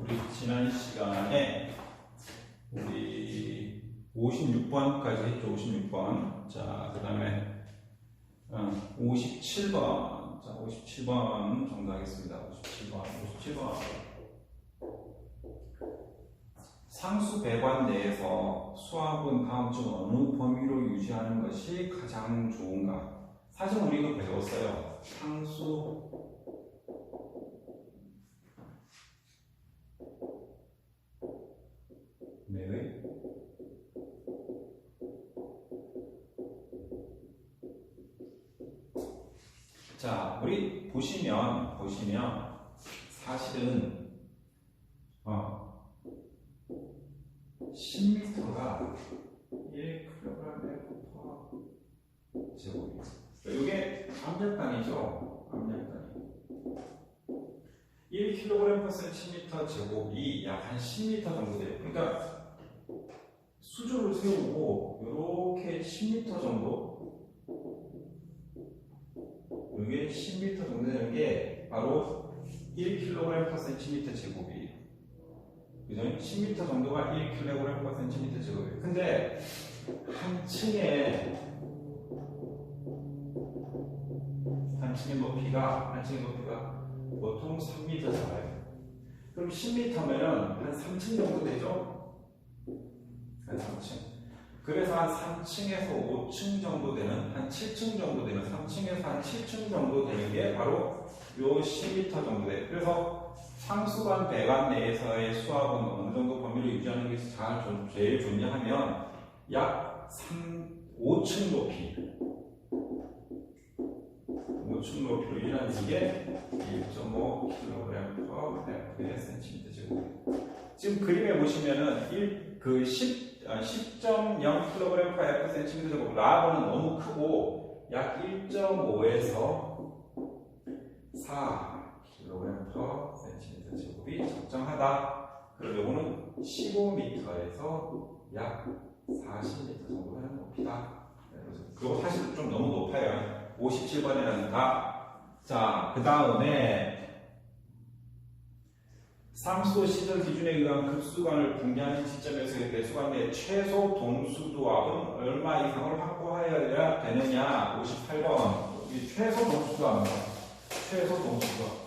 우리 지난 시간에 우리 56번까지 했죠. 56번. 자, 그 다음에 57번. 자, 57번 정리하겠습니다. 57번. 상수 배관 내에서 수압은 다음 중 어느 범위로 유지하는 것이 가장 좋은가? 사실 우리 이거 배웠어요. 상수 내의 자, 우리 보시면 사실은 10m가 1kg/제곱이에요. 이게 압력단위죠. 압력단위. 1kg/cm 제곱이 약 한 10m 정도 돼요. 그러니까 수조를 세우고 이렇게 10m 정도, 이게 10m 정도 되는 게 바로 1kg/cm 제곱이에요. 그죠? 10m 정도가 1kg/cm 제곱이에요. 근데 한 층의 높이가 보통 3m 잡아요. 그럼 10m면은 한 3층 정도 되죠? 한 3층. 그래서 한 3층에서 5층 정도 되는, 한 7층 정도 되는, 3층에서 한 7층 정도 되는 게 바로 요 10m 정도 돼요. 그래서 상수관 배관 내에서의 수압은 어느 정도 범위를 유지하는 게 제일 좋냐 하면 약 5층 높이로 유지하는 게 1.5kg/cm 제곱. 지금 그림에 보시면은 10.0kg/cm 제곱, 라버는 너무 크고 약 1.5에서 4kg/cm 제곱이 적정하다. 그리고 이거는 15m에서 약 40m 정도 되는 높이다. 그거 사실 좀 너무 높아요. 57번에는 다. 자, 그 다음에 상수 시설 기준에 의한 급수관을 분리하는 시점에서의 배수관 내 최소 동수도압은 얼마 이상을 확보하여야 되느냐? 58번. 이 최소 동수도압입니다. 최소 동수도압.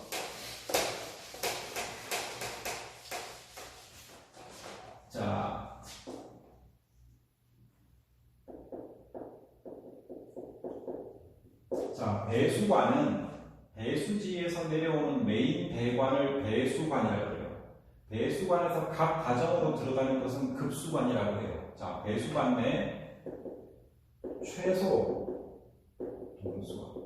자, 배수관은 배수지에서 내려오는 메인 배관을 배수관이라고 해요. 배수관에서 각 과정으로 들어가는 것은 급수관이라고 해요. 자, 배수관 내 최소 동수압.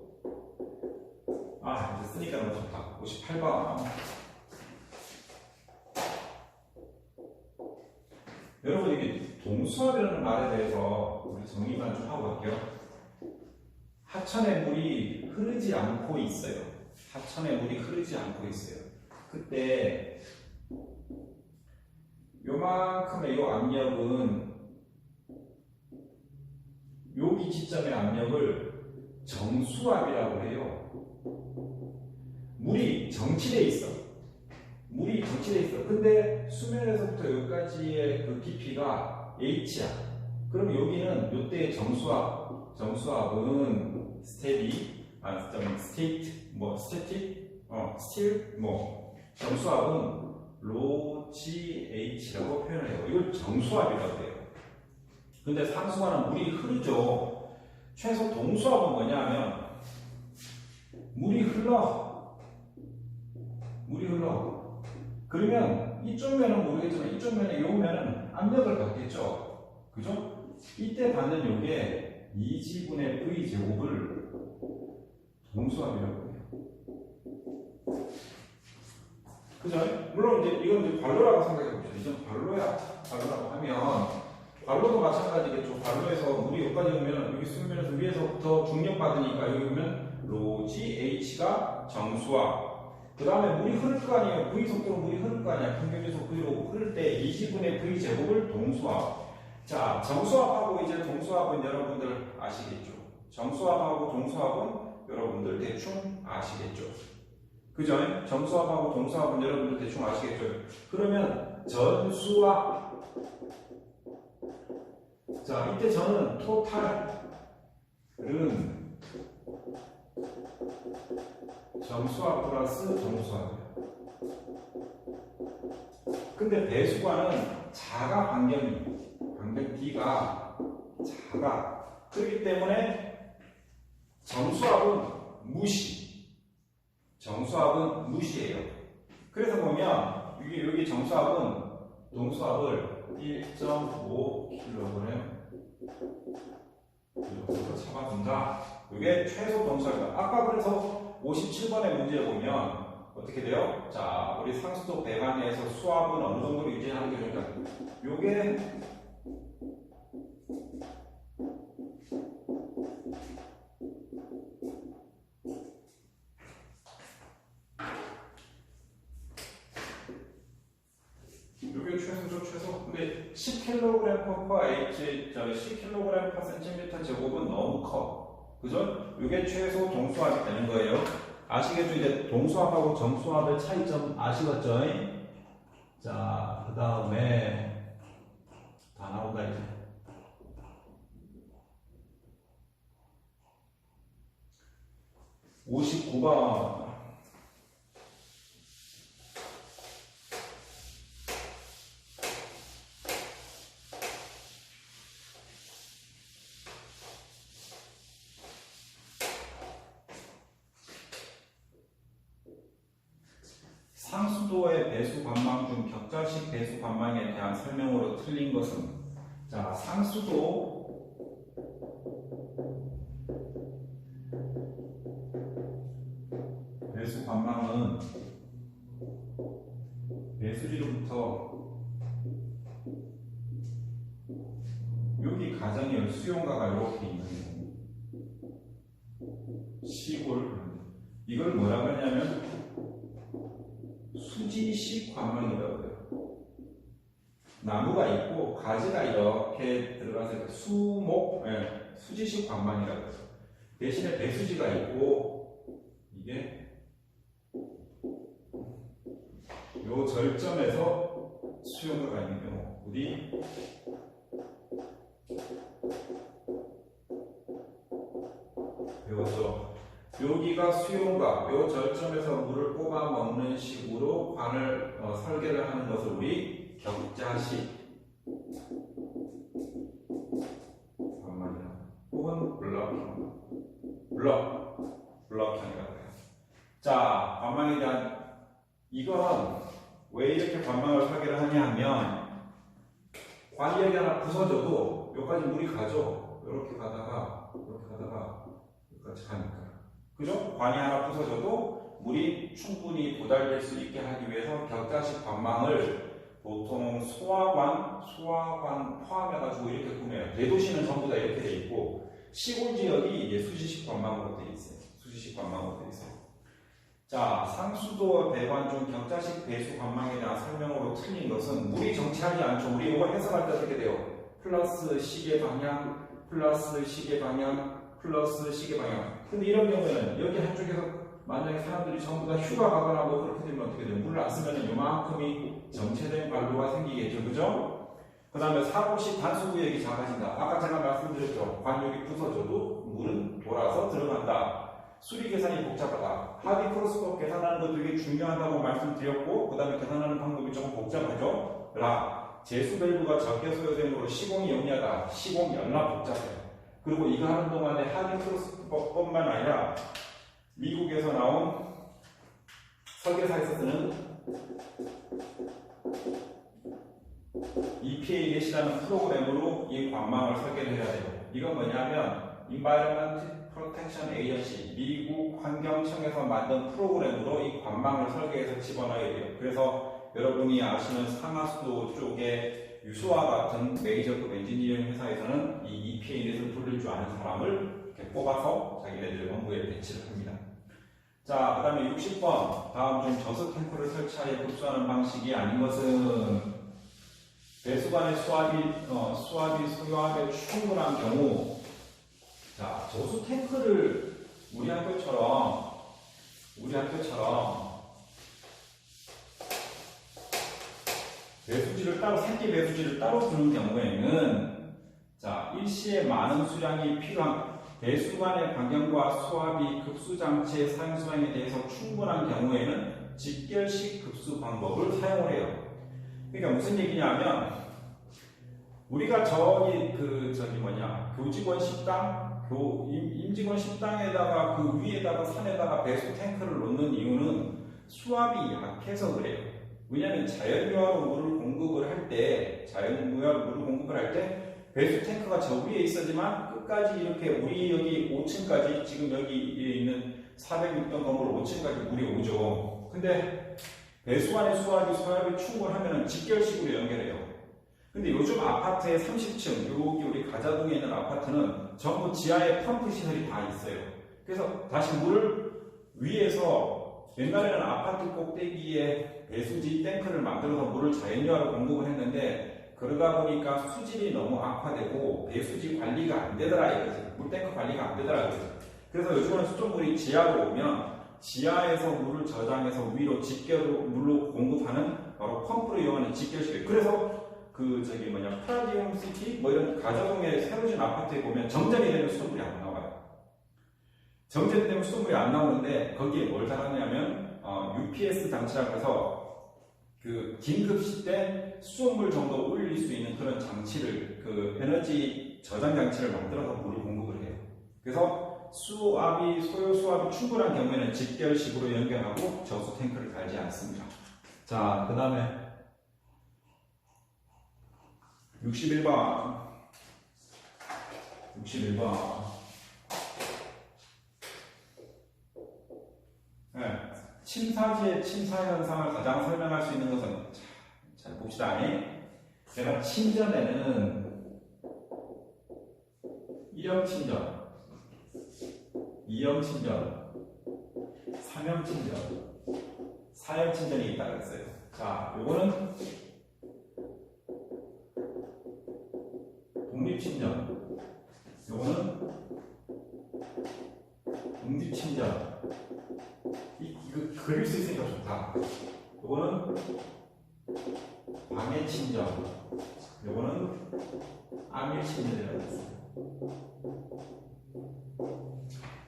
이제 쓰니까 너무 좋다. 58번. 여러분, 이게 동수압이라는 말에 대해서 우리 정리만 좀 하고 갈게요. 하천에 물이 흐르지 않고 있어요. 그때 요만큼의 요 압력은, 여기 지점의 압력을 정수압이라고 해요. 물이 정치돼 있어. 근데 수면에서부터 여기까지의 그 깊이가 H야. 그럼 여기는 요때의 정수압은 정수압은 ρGH라고 표현을 해요. 이걸 정수압이라고 해요. 근데 상수관은 물이 흐르죠. 최소 동수압은 뭐냐 하면 물이 흘러. 그러면 이쪽 면은 모르겠지만 이쪽 면에 요 면은 압력을 받겠죠. 그죠? 이때 받는 요게 2G분의 V 제곱을 동수압이라고 해요. 그죠? 물론 이건 이제 관로라고 생각해 봅시다. 이건 관로라고 하면 관로도 마찬가지겠죠. 관로에서 물이 여기까지 오면 여기 수면에서 위에서부터 중력 받으니까 여기 오면 ρGH가 정수압. 그 다음에 물이 흐를 거 아니에요. V 속도로 물이 흐를 거 아니야. 평균 속도로 흐를 때 20분의 V 제곱을 동수압. 자, 정수압하고 이제 동수압은 여러분들 아시겠죠? 정수압하고 동수압은 여러분들 대충 아시겠죠? 그죠? 정수압하고 동수압은 여러분들 대충 아시겠죠? 그러면 전수압. 자, 이때 저는 토탈은 정수압 플러스 정수압이에요. 근데 배수관은 자가 반경이 D가 작아. 그렇기 때문에 정수압은 무시예요. 그래서 보면 여기 정수압은 동수압을 1.5kg 정도 잡아준다. 이게 최소 동수압이다. 아까 그래서 57번의 문제에 보면 어떻게 돼요? 자, 우리 상수도 배관에서 수압은 어느 정도로 유지하는 게 좋을까? 요게 최소죠, 최소. 근데 10kg per H, 10kg per cm 제곱은 너무 커. 그죠? 이게 최소 동수압이 되는 거예요. 아시겠죠? 이제 동수압하고 정수압의 차이점 아시겠죠? 자, 그 다음에 다 나온다 이제. 59번. 상수도의 배수 관망 중 격자식 배수 관망에 대한 설명으로 틀린 것은, 자, 상수도 배수 관망은 배수지로부터 여기 가정의 수용가가 이렇게 있는 시골, 이걸 뭐라고 하냐면 수지식 관망이라고 해요. 나무가 있고 가지가 이렇게 들어가서 수지식 관망이라고 해요. 대신에 배수지가 있고 이게 요 절점에서 수용가가 있는 경우, 우리 배웠죠? 여기가 수용가, 요 절점에서 물을 뽑아 먹는 식으로 관을 설계를 하는 것을 우리 격자식 관망이라, 혹은 블럭형이라고 해요. 자, 관망에 대한, 이건 왜 이렇게 관망을 설계를 하냐 하면, 관이 여기 하나 부서져도 여기까지 물이 가죠. 이렇게 가다가 여기까지 가니까. 그죠? 관이 하나 부서져도 물이 충분히 도달될 수 있게 하기 위해서 격자식 관망을 보통 소화관 포함해가지고 이렇게 구매해요. 대도시는 전부 다 이렇게 돼 있고, 시골 지역이 이제 수지식 관망으로 돼 있어요. 자, 상수도 배관 중 격자식 배수 관망에 대한 설명으로 틀린 것은, 물이 정체하지 않죠. 우리 이거 해석할 때 어떻게 돼요? 플러스 시계 방향, 플러스 시계 방향, 플러스 시계 방향. 근데 이런 경우에는 여기 한쪽에서 만약에 사람들이 전부 다 휴가 가거나 뭐 그렇게 되면 어떻게 돼요? 물을 안 쓰면 요만큼이 정체된 관로가 생기겠죠. 그죠? 그 다음에 사고시 단수 구역이 작아진다. 아까 제가 말씀드렸죠. 관역이 부서져도 물은 돌아서 들어간다. 수리 계산이 복잡하다. 하비 크로스법 계산하는 것도 되게 중요하다고 말씀드렸고, 그 다음에 계산하는 방법이 조금 복잡하죠. 제수 밸브가 적게 소요되므로 시공이 영리하다. 시공 연락 복잡해요. 그리고 이거 하는 동안에 하비 크로스법뿐만 아니라 미국에서 나온 설계사에서 쓰는 EPA 넷이라는 프로그램으로 이 관망을 설계를 해야 돼요. 이건 뭐냐면 Environment Protection Agency, 미국 환경청에서 만든 프로그램으로 이 관망을 설계해서 집어넣어야 돼요. 그래서 여러분이 아시는 상하수도 쪽에 유수와 같은 메이저급 엔지니어링 회사에서는 이 EPA 넷을 돌릴 줄 아는 사람을 이렇게 뽑아서 자기네들 본부에 배치를 합니다. 자, 그 다음에 60번. 다음 중 저수 탱크를 설치하여 흡수하는 방식이 아닌 것은, 배수관의 수압이 소요압에 충분한 경우, 자, 저수 탱크를 우리 학교처럼 배수지를 따로, 새끼 배수지를 따로 두는 경우에는 자, 일시에 많은 수량이 필요한 배수관의 반경과 수압이 급수 장치의 사용 수량에 대해서 충분한 경우에는 직결식 급수 방법을 사용을 해요. 그러니까 무슨 얘기냐면 우리가 교직원 식당, 임직원 식당에다가 그 위에다가 산에다가 배수 탱크를 놓는 이유는 수압이 약해서 그래요. 왜냐하면 자연유화로 물을 공급을 할 때 배수 탱크가 저 위에 있어지만 끝까지 이렇게 우리 여기 5층까지 지금 여기 있는 406동 건물 5층까지 물이 오죠. 근데 배수관의 수압이 충분하면 직결식으로 연결해요. 근데 요즘 아파트의 30층, 여기 우리 가자동에 있는 아파트는 전부 지하에 펌프 시설이 다 있어요. 그래서 다시 물을 위에서 옛날에는 아파트 꼭대기에 배수지 탱크를 만들어서 물을 자연유화로 공급을 했는데 그러다 보니까 수질이 너무 악화되고 배수지 관리가 안 되더라 이거지. 물탱크 관리가 안 되더라 이거지. 그래서 요즘은 수돗물이 지하로 오면 지하에서 물을 저장해서 위로 직결로 물로 공급하는 바로 펌프를 이용하는 직결식이에요. 그래서 파라디움 시티 이런 가자동에 새로 진 아파트에 보면 정전이 되면 수돗물이 안 나와요. 정전이 되면 수돗물이 안 나오는데 거기에 뭘 달았냐면 UPS 장치라고 해서 그 긴급시 때 수돗물 정도 올릴 수 있는 그런 장치를 에너지 저장 장치를 만들어서 물을 공급을 해요. 그래서 소요 수압이 충분한 경우에는 직결식으로 연결하고 저수 탱크를 달지 않습니다. 자, 그 다음에 61번. 네. 침사지의 침사 현상을 가장 설명할 수 있는 것은 잘 봅시다. 내가 침전에는 1형 침전, 2형 침전, 3형 침전, 4형 침전이 있다고 했어요. 자, 요거는 독립침전, 요거는 응집침전. 이거 그릴 수 있으니까 좋다. 요거는 방해침전, 요거는 암일침전이라고 했어요.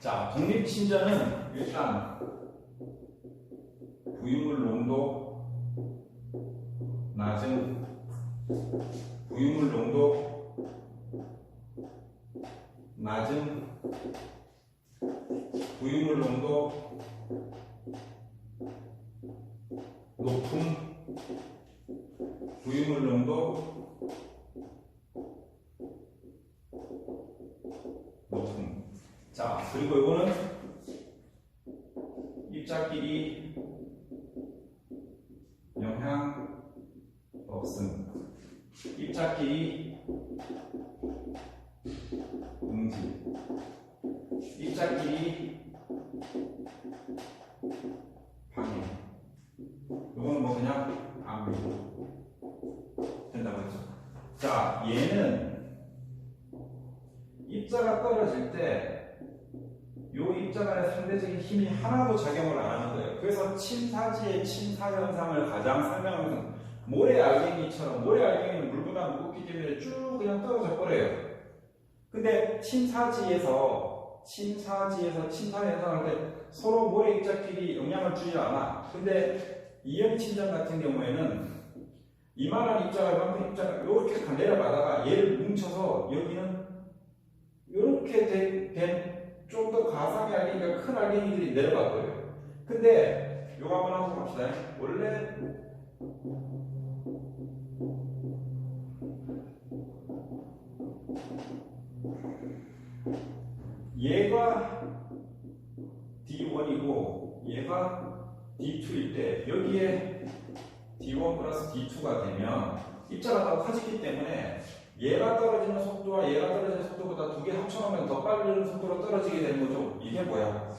자, 독립침전은 일단 부유물 농도 낮은 부유물 농도 높은 부유물 농도 높음. 자, 그리고 이거는 입자끼리 영향 없음. 입자끼리 응집. 입자끼리 방해. 이건 뭐 그냥 암류 된다고 했죠. 자, 얘는 입자가 떨어질 때 이 입자 간의 상대적인 힘이 하나도 작용을 안 하는 거예요. 그래서 침사지의 침사 현상을 가장 설명하는 것은 모래 알갱이처럼, 모래 알갱이는 물보다 무겁기 때문에 쭉 그냥 떨어져 버려요. 근데 침사지에서 침사 현상을 할 때 서로 모래 입자끼리 영향을 주지 않아. 근데 이형 침전 같은 경우에는 이만한 입자가 이만큼 입자가 이렇게 내려가다가 얘를 뭉쳐서 여기는 이렇게 된 좀 더 가상의 알갱이가 큰 알갱이들이 내려갈 거예요. 근데 요거 한번 하고 갑시다. 원래 얘가 D1이고 얘가 D2일 때 여기에 D1 플러스 D2가 되면 입자가 다 커지기 때문에 얘가 떨어지는 속도와 얘가 떨어지는 속도보다 두 개 합쳐놓으면 더 빠른 속도로 떨어지게 되는 거죠. 이게 뭐야?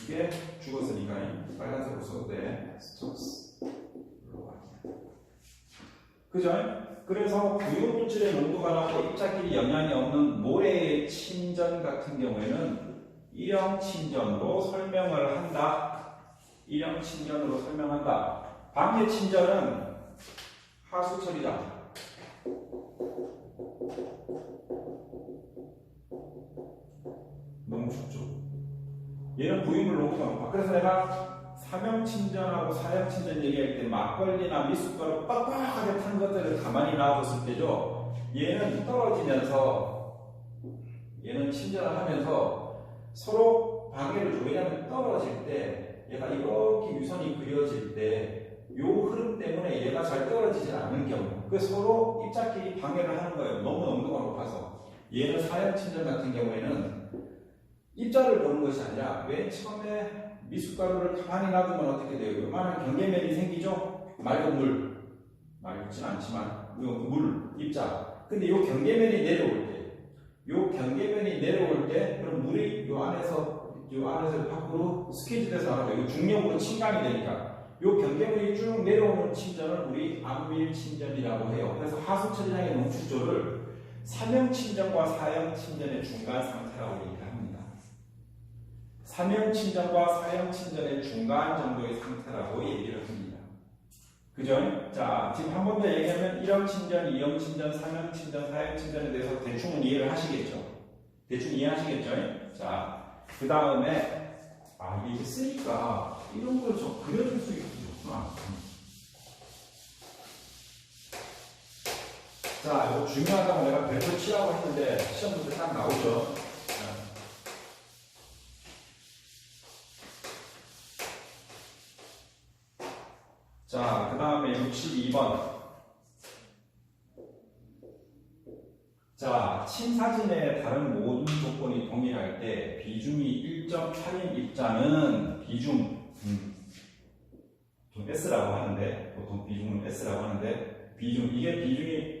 이게 죽었으니까 빨간색으로 써도 돼. 스톡스. 그죠? 그래서 부유물질의 농도가 낮고 입자끼리 영향이 없는 모래의 침전 같은 경우에는 일형 침전으로 설명을 한다. 방해 침전은 하수 처리장. 너무 춥죠. 얘는 부유물 농도가 높아. 그래서 내가 삼형친전하고 사형친전 얘기할 때 막걸리나 미숫가루 빡빡하게 탄 것들을 가만히 놔뒀을 때죠. 얘는 떨어지면서 얘는 친전을 하면서 서로 방해를 줘. 왜냐하면 떨어질 때 얘가 이렇게 유선이 그려질 때 요 흐름 때문에 얘가 잘 떨어지지 않는 경우 그 서로 입자끼리 방해를 하는 거예요. 너무 농도가 높아서. 얘는 사형친전 같은 경우에는 입자를 보는 것이 아니라 맨 처음에 미숫가루를 가만히 놔두면 어떻게 돼요? 요만한 경계면이 생기죠? 맑은 물, 맑진 않지만 물, 입자. 근데 요 경계면이 내려올 때, 요 경계면이 내려올 때 그럼 물이 요 안에서 밖으로 스퀴즈 돼서 나가요. 요 중력으로 침강이 되니까 요 경계면이 쭉 내려오는 침전을 우리 암밀 침전이라고 해요. 그래서 하수 처리장의 농축조를 삼형 침전과 사형 침전의 중간 상태라고 얘기합니다. 삼형 침전과 사형 침전의 중간 정도의 상태라고 얘기를 합니다. 그죠? 자, 지금 한 번 더 얘기하면 1형 침전, 2형 침전, 3형 침전, 4형 침전에 대해서 대충은 이해를 하시겠죠? 대충 이해하시겠죠? 자, 그 다음에 이게 쓰니까 이런 걸 좀 그려줄 수 있구나. 자, 이거 중요하다고 내가 별표 치라고 했는데 시험 문제 딱 나오죠? 자, 그 다음에 62번. 자, 침사진의 다른 모든 조건이 동일할 때 비중이 1.8인 입자는 비중, S라고 하는데, 보통 비중은 S라고 하는데, 이게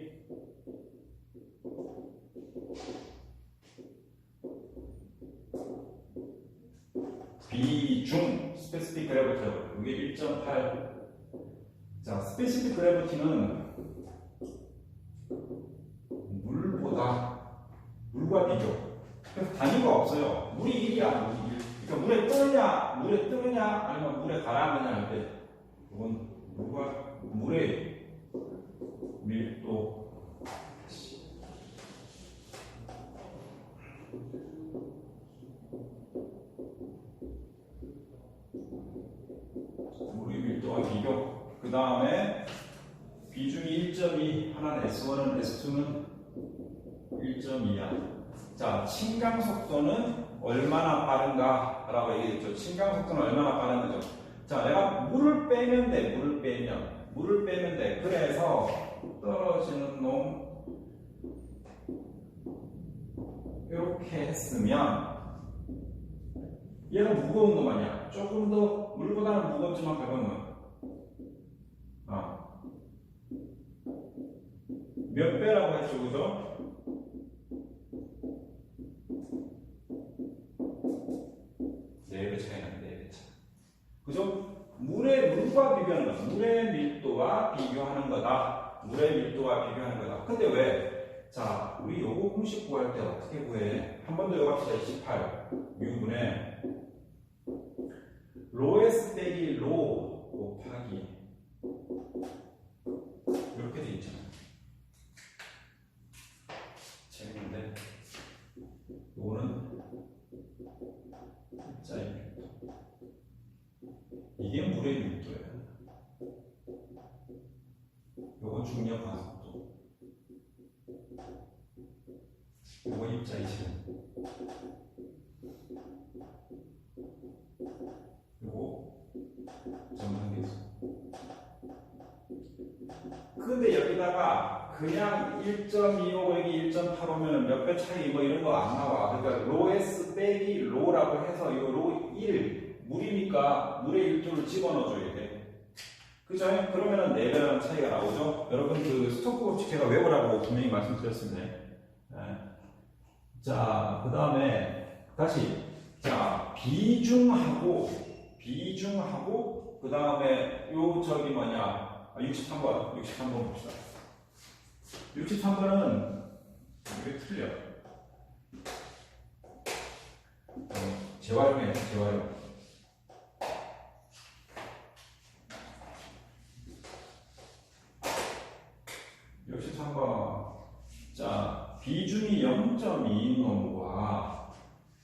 비중, 스페시픽 그래비티라고. 이게 1.8. 자, 스페시픽 그래비티는 물과 비교. 그래서 단위가 없어요. 물이 1이야, 물이 1. 그러니까 물에 뜨느냐, 아니면 물에 가라앉느냐 할 때, 이건 물의 밀도. 물의 밀도와 비교. 그 다음에 비중이 1.2, 하나는 S1은 S2는 1.2야. 자, 침강 속도는 얼마나 빠른가? 라고 얘기했죠. 침강 속도는 얼마나 빠른 거죠? 자, 내가 물을 빼면 돼. 물을 빼면 돼. 그래서 떨어지는 놈 이렇게 했으면 얘는 무거운 놈 아니야. 조금 더 물보다는 무겁지만 가벼운 놈. 몇 배라고 했죠, 그죠? 그죠? 물과 비교하는 거다. 물의 밀도와 비교하는 거다. 근데 왜? 자, 우리 요거 공식 구할 때 어떻게 구해? 한 번 더 이거 합시다. 28. U분의 로에스 빼기 로 곱하기 이렇게 돼 있잖아요. 재밌는데? 요거는 입자의 밀도. 이게 물의 밀도예요. 요건 중력 가속도. 요건 입자의 지름. 요거 점성계수. 근데 여기다가 그냥 1.25 1.85면 몇 배 차이 뭐 이런 거 안 나와. 그러니까 로S 빼기 로라고 해서 요 로 1 물이니까 물의 밀도를 집어넣어줘야 돼. 그죠? 그러면은 4배라는 차이가 나오죠? 여러분 그 스토크 법칙 제가 외우라고 분명히 말씀드렸습니다. 네. 자, 그 다음에 다시 자 비중하고 그 다음에 요 저기 뭐냐 63번 봅시다. 63번은 이게 틀려. 재활용이에요. 재활용. 63번. 자, 비중이 0.2인 놈과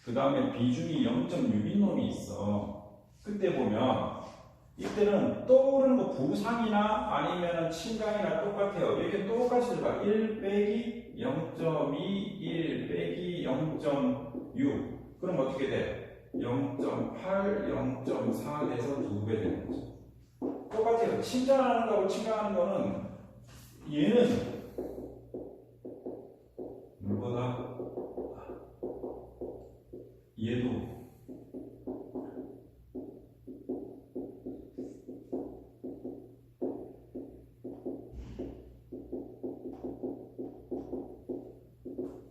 그 다음에 비중이 0.6인 놈이 있어. 그때 보면 이때는 떠오르는 거 부상이나 아니면 침강이나 똑같아요. 이렇게 똑같이 들어가. 1 빼기 0.2, 1 빼기 0.6. 그럼 어떻게 돼? 0.8, 0.4 돼서 2배 되는 거죠. 똑같아요. 침전하는 거하고 침강하는 거는 얘는 물보다 얘도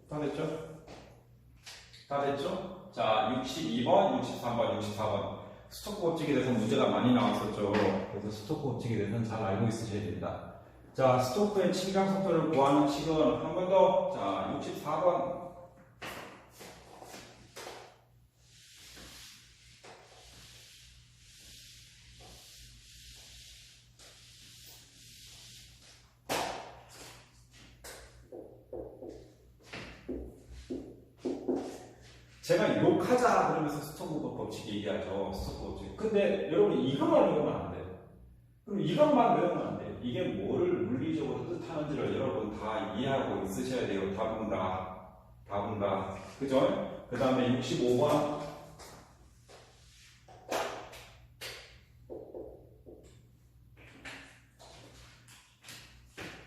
다 됐죠? 다 됐죠? 자, 62번, 63번, 64번. 스토크 법칙에 대해서 문제가 많이 나왔었죠. 그래서 스토크 법칙에 대해서는 잘 알고 있으셔야 됩니다. 자, 스토크의 침강 속도를 구하는 식은 한 번 더. 자, 64번. 제가 욕하자 그러면서 스토크 법칙 얘기하죠. 스토크 법칙. 근데 여러분 이것만 외우면 안 돼요. 그럼 이것만 외우면 안 돼요. 이게 뭐를 물리적으로 뜻하는지를 여러분 다 이해하고 있으셔야 돼요. 답은 다. 그죠? 그 다음에 65번.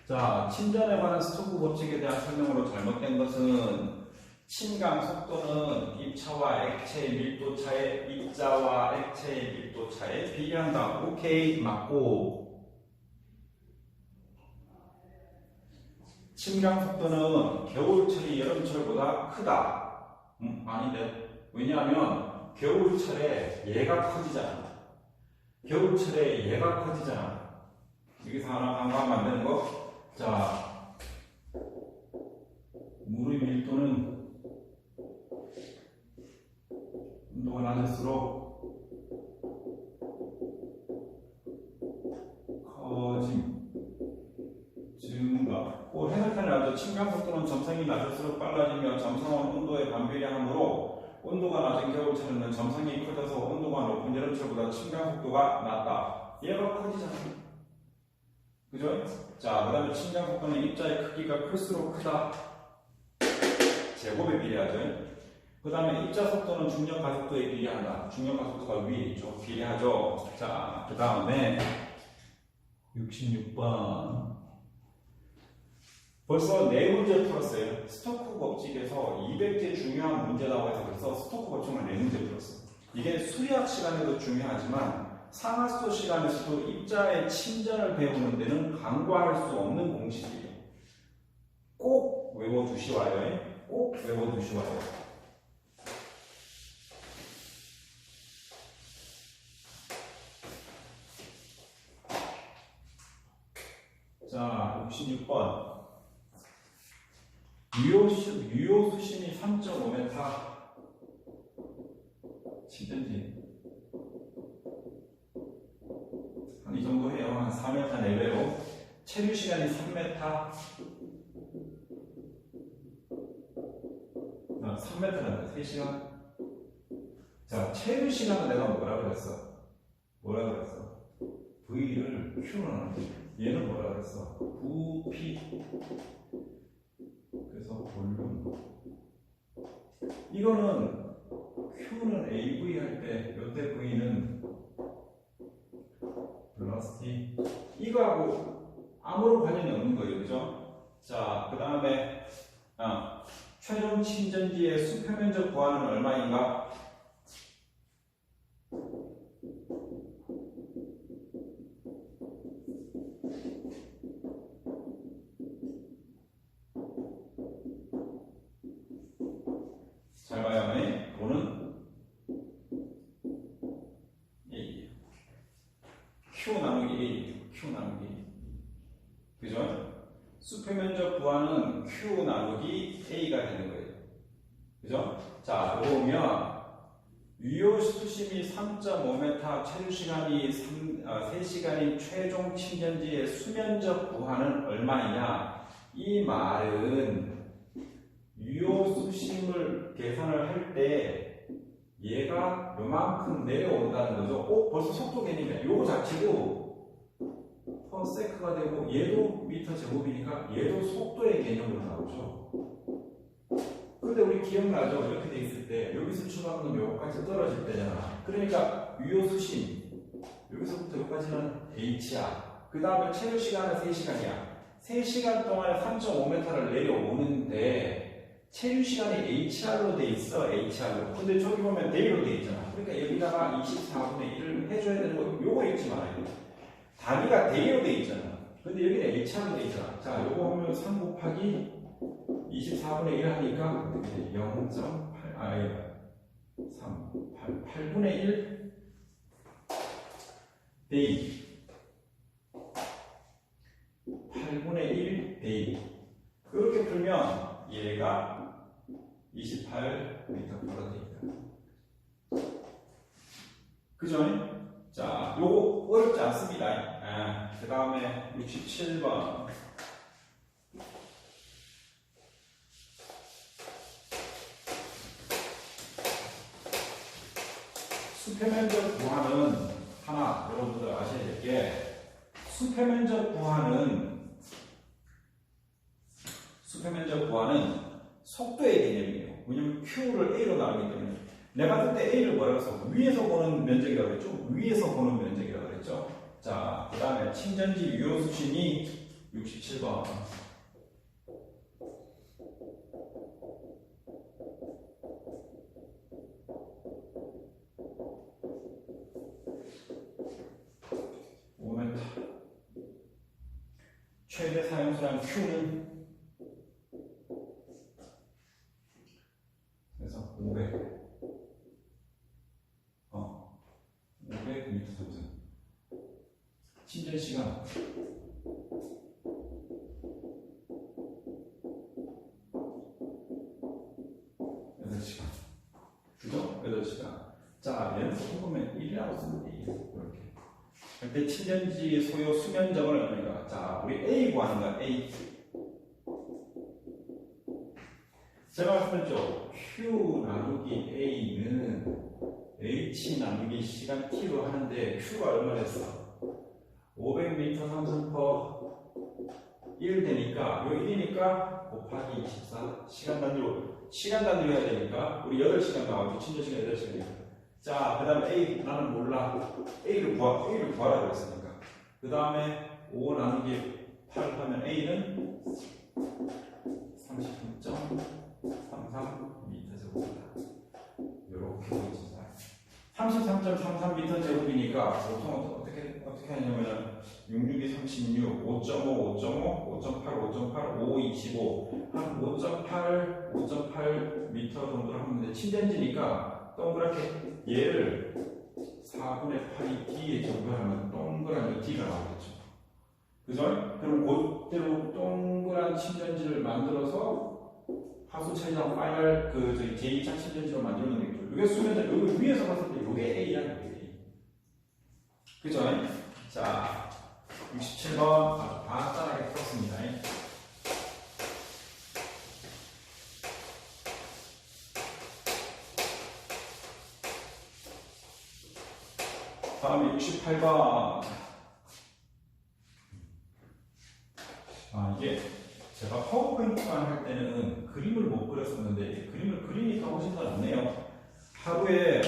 자, 침전에 관한 스토크 법칙에 대한 설명으로 잘못된 것은 침강 속도는 입자와 액체의 밀도 차에 입자와 액체의 밀도 차에 비례한다. 오케이, 맞고. 침강 속도는 겨울철이 여름철보다 크다. 아닌데. 왜냐하면 겨울철에 얘가 커지잖아. 겨울철에 얘가 커지잖아. 여기서 하나 간과하면 안 되는 거. 자, 물의 밀도는 온도가 낮을수록 커짐, 증가. 해설편에 나오죠. 침강 속도는 점성이 낮을수록 빨라지며 점성은 온도에 반비례하므로 온도가 낮은 겨울철에는 점성이 커져서 온도가 높은 여름철보다 침강 속도가 낮다. 얘가 커지잖아. 그죠? 자, 그 다음에 침강 속도는 입자의 크기가 클수록 크다. 제곱에 비례하죠. 그 다음에 입자 속도는 중력 가속도에 비례한다. 중력 가속도가 위에 있죠. 비례하죠. 자, 그 다음에 66번. 벌써 4문제 풀었어요. 스토크 법칙에서 200개 중요한 문제라고 해서 그래서 스토크 법칙만 4문제 풀었어요. 이게 수리학 시간에도 중요하지만 상하수도 시간에서도 입자의 침전을 배우는 데는 간과할 수 없는 공식이에요. 꼭 외워두시와요. 꼭 외워두시와요. 자, 66번. 유효 수심이 3.5m. 침전지. 한 이 정도 해요. 한 4m 내외로. 체류 시간이 3m. 3m란다. 3시간. 자, 체류 시간은 내가 뭐라 그랬어? V를 Q는 하는 거지. 얘는 뭐라 그랬어? 부피. 그래서 볼륨. 이거는 Q는 AV 할 때, 요때 V는 velocity. 이거하고 아무런 관련이 없는 거예요. 그죠? 자, 그 다음에 최종 침전지의 수표면적 구하는 얼마인가? 잘 봐요. 오는 A. Q 나누기 A. Q 나누기 A. 그죠? 수표면적 구하는 Q 나누기 A가 되는 거예요. 그죠? 자, 그러면 유효 수심이 3.5m, 체류 시간이 3시간인 최종 침전지의 수면적 구하는 얼마이냐? 이 말은 유효수심을 계산을 할 때 얘가 요만큼 내려온다는 거죠. 벌써 속도 개념이야. 요거 자체도 퍼세크가 되고 얘도 미터 제곱이니까 얘도 속도의 개념으로 나오죠. 근데 우리 기억나죠? 이렇게 돼 있을 때 여기서 출발하면 여기까지 떨어질 때잖아. 그러니까 유효수심 여기서부터 여기까지는 HR, 그 다음에 체류 시간은 3시간이야. 3시간 동안에 3.5m를 내려오는데 체류 시간이 HR로 돼 있어. HR로. 근데 저기 보면 데이로 돼 있잖아. 그러니까 여기다가 24분의 1을 해줘야 되는 거 요거 읽지 말아요. 단위가 데이로 돼 있잖아. 근데 여기는 HR로 돼 있잖아. 자, 요거 보면 3 곱하기 24분의 1 하니까 0.8, 8분의 1 데이. 8분의 1 데이. 그렇게 풀면 얘가 28m 바로 되니까. 그죠? 자, 요거 어렵지 않습니다. 그 다음에 67번. 수표 면적 구하는 하나 여러분들 아셔야 될 게 수표 면적 구하는 속도의 개념이에요. 왜냐면 Q를 A로 나누기 때문에 내가 그때 A를 뭐라고 해서 위에서 보는 면적이라고 그랬죠. 위에서 보는 면적이라고 그랬죠. 자, 그 다음에 침전지 유효수심이 67번. 최대 사용수량 Q는 그래서 500 500m 정도. 침전 시간 8시간. 그죠? 8시간. 자, 얘는 보면 1이라고 쓰면 돼. 이렇게. 근데 침전지 소요 수면적은 얼마인가? 자, 우리 A 구하는 거야. A. 제가 말씀드렸죠. Q 나누기 A는 H 나누기 시간 T로 하는데 Q가 얼마 됐어? 500m 상승 퍼 1 되니까 요 1이니까 곱하기 24 시간 단위로 해야 되니까 우리 8시간 나오죠. 침전 시간 8시간이니까. 자, 그 다음에 A 나는 몰라. A를 구하라고 했으니까. 그 다음에 5 나누기 8 하면 A는 33.33m 제곱이다. 이렇게 보여집니다. 33.33m 제곱이니까 보통 어떻게 하냐면은 66이 36, 5.5, 5.5, 5.8, 5.8, 5, 25, 한 5.8m 정도로 하면 돼. 침전지니까 동그랗게 얘를 4분의 8이 D에 적용하면 동그란 D가 나오겠죠. 그죠? 그럼 그대로 동그란 침전지를 만들어서 하수 차이랑 파이널 저희 제2차 침전지로 만들어 놓는 거죠. 이게 수면적 여기 위에서 봤을 때 이게 A라는 거예요. 그죠? 자, 67번 아주 간단하게 풀었습니다. 다음에 68번. 이게 제가 파워포인트만 할 때는 그림을 못 그렸었는데 그림을 그리니까 훨씬 더 낫네요. 하루에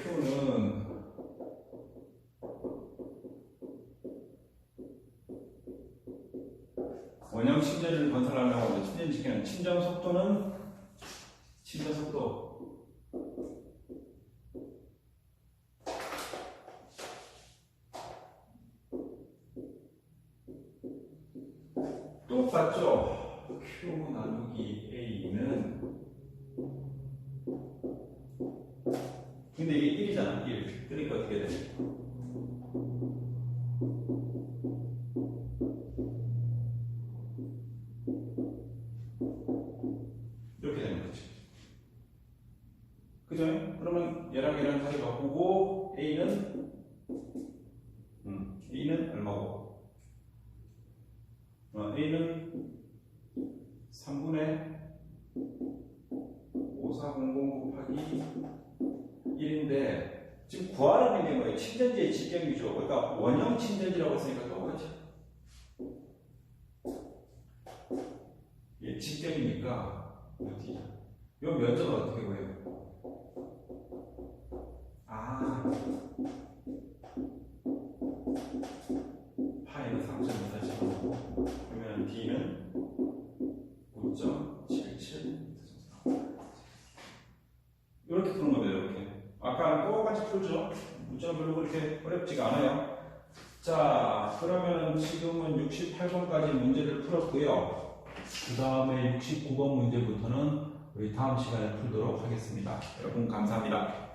Q는 원형 침전지를 건설하려고 침전시키는 침전 속도 똑같죠? Q 나누기 A는 근데 이게 1이잖아. 1. 그러니까 어떻게 돼? 이렇게 되는 거지. 그죠? 그러면 얘랑 다시 바꾸고 A는 A는 얼마고? A는 3분의 5400 곱하기 1인데 지금 구하라는 게 뭐예요? 침전지의 직경이죠. 그러니까 원형 침전지라고 했으니까 똑같죠. 이게 직경이니까 어디? 이 면적은 어떻게 보여요? 파이는 3.24고 그러면 D는 9.77 이렇게 푸는 겁니다. 이렇게 아까랑 똑같이 풀죠. 문제는 별로 그렇게 어렵지가 않아요. 자, 그러면은 지금은 68번까지 문제를 풀었고요. 그 다음에 69번 문제부터는 우리 다음 시간에 풀도록 하겠습니다. 여러분 감사합니다.